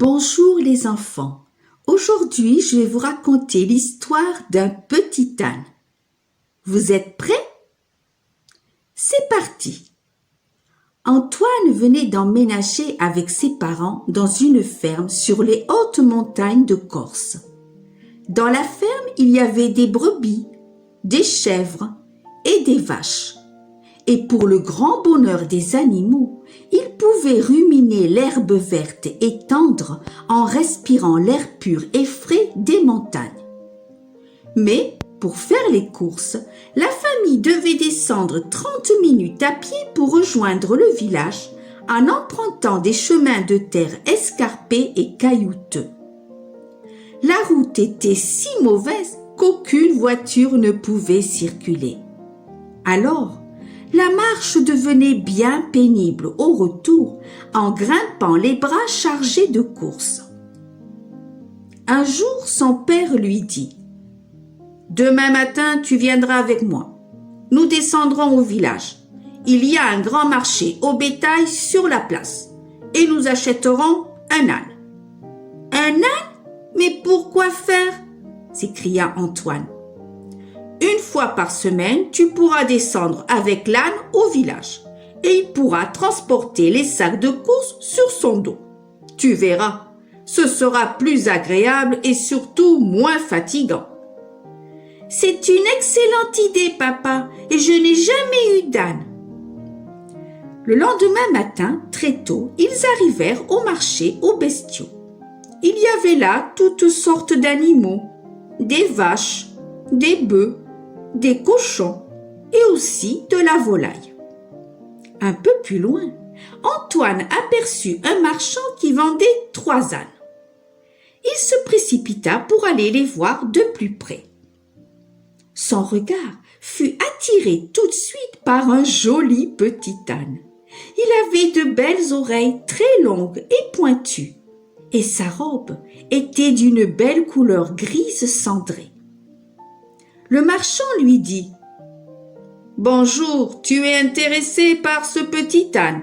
Bonjour les enfants. Aujourd'hui, je vais vous raconter l'histoire d'un petit âne. Vous êtes prêts? C'est parti. Antoine venait d'emménager avec ses parents dans une ferme sur les hautes montagnes de Corse. Dans la ferme, il y avait des brebis, des chèvres et des vaches. Et pour le grand bonheur des animaux, ils pouvaient ruminer l'herbe verte et tendre en respirant l'air pur et frais des montagnes. Mais pour faire les courses, la famille devait descendre 30 minutes à pied pour rejoindre le village en empruntant des chemins de terre escarpés et caillouteux. La route était si mauvaise qu'aucune voiture ne pouvait circuler. Alors, la marche devenait bien pénible au retour en grimpant les bras chargés de courses. Un jour, son père lui dit « Demain matin, tu viendras avec moi. Nous descendrons au village. Il y a un grand marché au bétail sur la place et nous achèterons un âne. »« Un âne? Mais pourquoi faire ?» s'écria Antoine. Une fois par semaine, tu pourras descendre avec l'âne au village et il pourra transporter les sacs de courses sur son dos. Tu verras, ce sera plus agréable et surtout moins fatigant. C'est une excellente idée, papa, et je n'ai jamais eu d'âne. Le lendemain matin, très tôt, ils arrivèrent au marché aux bestiaux. Il y avait là toutes sortes d'animaux, des vaches, des bœufs, des cochons et aussi de la volaille. Un peu plus loin, Antoine aperçut un marchand qui vendait 3 ânes. Il se précipita pour aller les voir de plus près. Son regard fut attiré tout de suite par un joli petit âne. Il avait de belles oreilles très longues et pointues et sa robe était d'une belle couleur grise cendrée. Le marchand lui dit « Bonjour, tu es intéressé par ce petit âne ?»«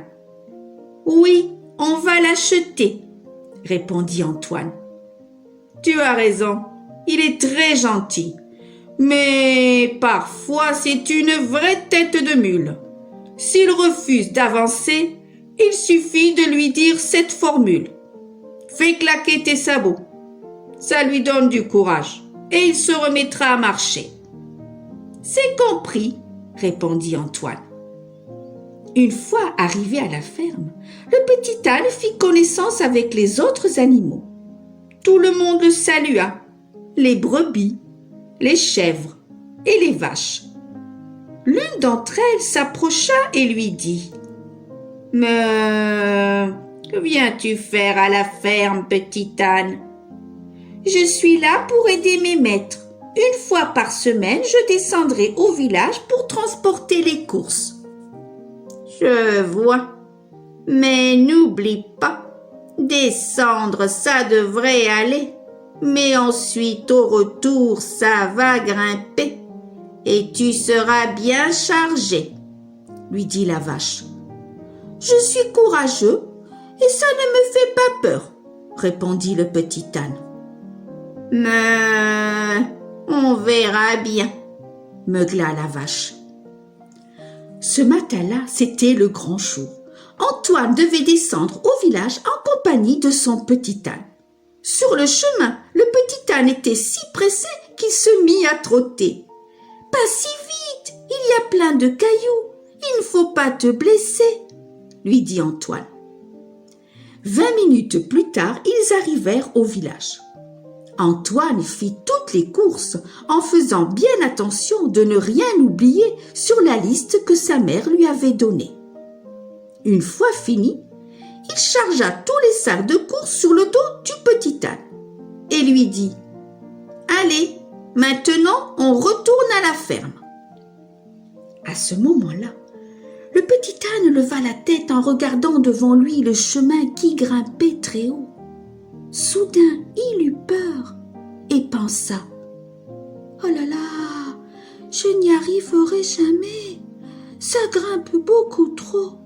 Oui, on va l'acheter, » répondit Antoine. « Tu as raison, il est très gentil, mais parfois c'est une vraie tête de mule. S'il refuse d'avancer, il suffit de lui dire cette formule. Fais claquer tes sabots. Ça lui donne du courage et il se remettra à marcher. » « C'est compris, » répondit Antoine. Une fois arrivé à la ferme, le petit âne fit connaissance avec les autres animaux. Tout le monde le salua, les brebis, les chèvres et les vaches. L'une d'entre elles s'approcha et lui dit « Mais que viens-tu faire à la ferme, petit âne ?»« Je suis là pour aider mes maîtres. Une fois par semaine, je descendrai au village pour transporter les courses. »« Je vois. Mais n'oublie pas, descendre, ça devrait aller. Mais ensuite, au retour, ça va grimper. Et tu seras bien chargé, » lui dit la vache. « Je suis courageux et ça ne me fait pas peur, » répondit le petit âne. « Mais on verra bien, » meugla la vache. Ce matin-là, c'était le grand jour. Antoine devait descendre au village en compagnie de son petit âne. Sur le chemin, le petit âne était si pressé qu'il se mit à trotter. « Pas si vite, il y a plein de cailloux, il ne faut pas te blesser, » lui dit Antoine. 20 minutes plus tard, ils arrivèrent au village. Antoine fit toutes les courses en faisant bien attention de ne rien oublier sur la liste que sa mère lui avait donnée. Une fois fini, il chargea tous les sacs de courses sur le dos du petit âne et lui dit « Allez, maintenant on retourne à la ferme. » À ce moment-là, le petit âne leva la tête en regardant devant lui le chemin qui grimpait très haut. Soudain, il eut peur et pensa « Oh là là, je n'y arriverai jamais, ça grimpe beaucoup trop. »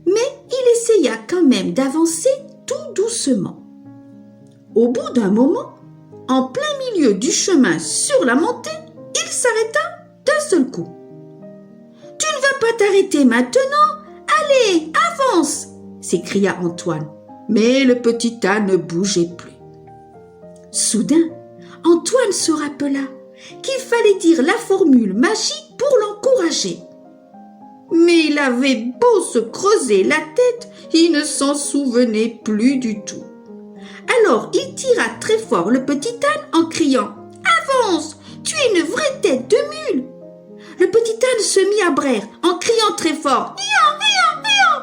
Mais il essaya quand même d'avancer tout doucement. Au bout d'un moment, en plein milieu du chemin sur la montée, il s'arrêta d'un seul coup. « Tu ne vas pas t'arrêter maintenant? Allez, avance !» s'écria Antoine. Mais le petit âne ne bougeait plus. Soudain, Antoine se rappela qu'il fallait dire la formule magique pour l'encourager. Mais il avait beau se creuser la tête, il ne s'en souvenait plus du tout. Alors il tira très fort le petit âne en criant « Avance, tu es une vraie tête de mule !» Le petit âne se mit à braire en criant très fort « Hian, hian, hian !»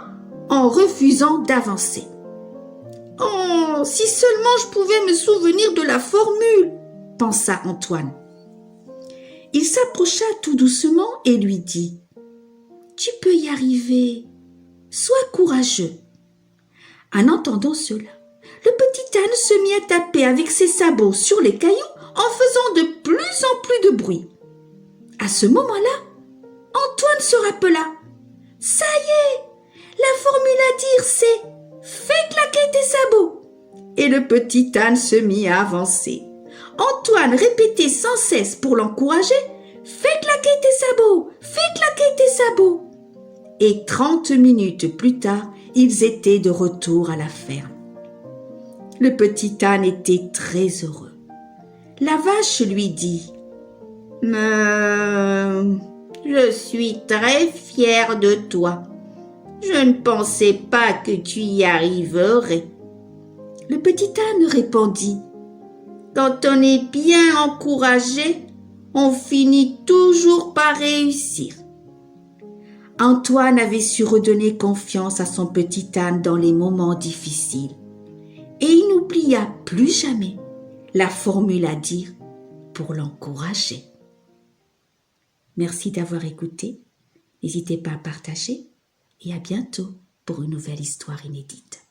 en refusant d'avancer. « Oh, si seulement je pouvais me souvenir de la formule !» pensa Antoine. Il s'approcha tout doucement et lui dit « Tu peux y arriver, sois courageux. » En entendant cela, le petit âne se mit à taper avec ses sabots sur les cailloux en faisant de plus en plus de bruit. À ce moment-là, Antoine se rappela. « Ça y est, la formule à dire c'est « Fais claquer tes sabots !» Et le petit âne se mit à avancer. Antoine répétait sans cesse pour l'encourager « Fais claquer tes sabots, fais claquer tes sabots !» Et 30 minutes plus tard, ils étaient de retour à la ferme. Le petit âne était très heureux. La vache lui dit « Je suis très fière de toi. Je ne pensais pas que tu y arriverais. » Le petit âne répondit « Quand on est bien encouragé, on finit toujours par réussir. » Antoine avait su redonner confiance à son petit âne dans les moments difficiles et il n'oublia plus jamais la formule à dire pour l'encourager. Merci d'avoir écouté. N'hésitez pas à partager et à bientôt pour une nouvelle histoire inédite.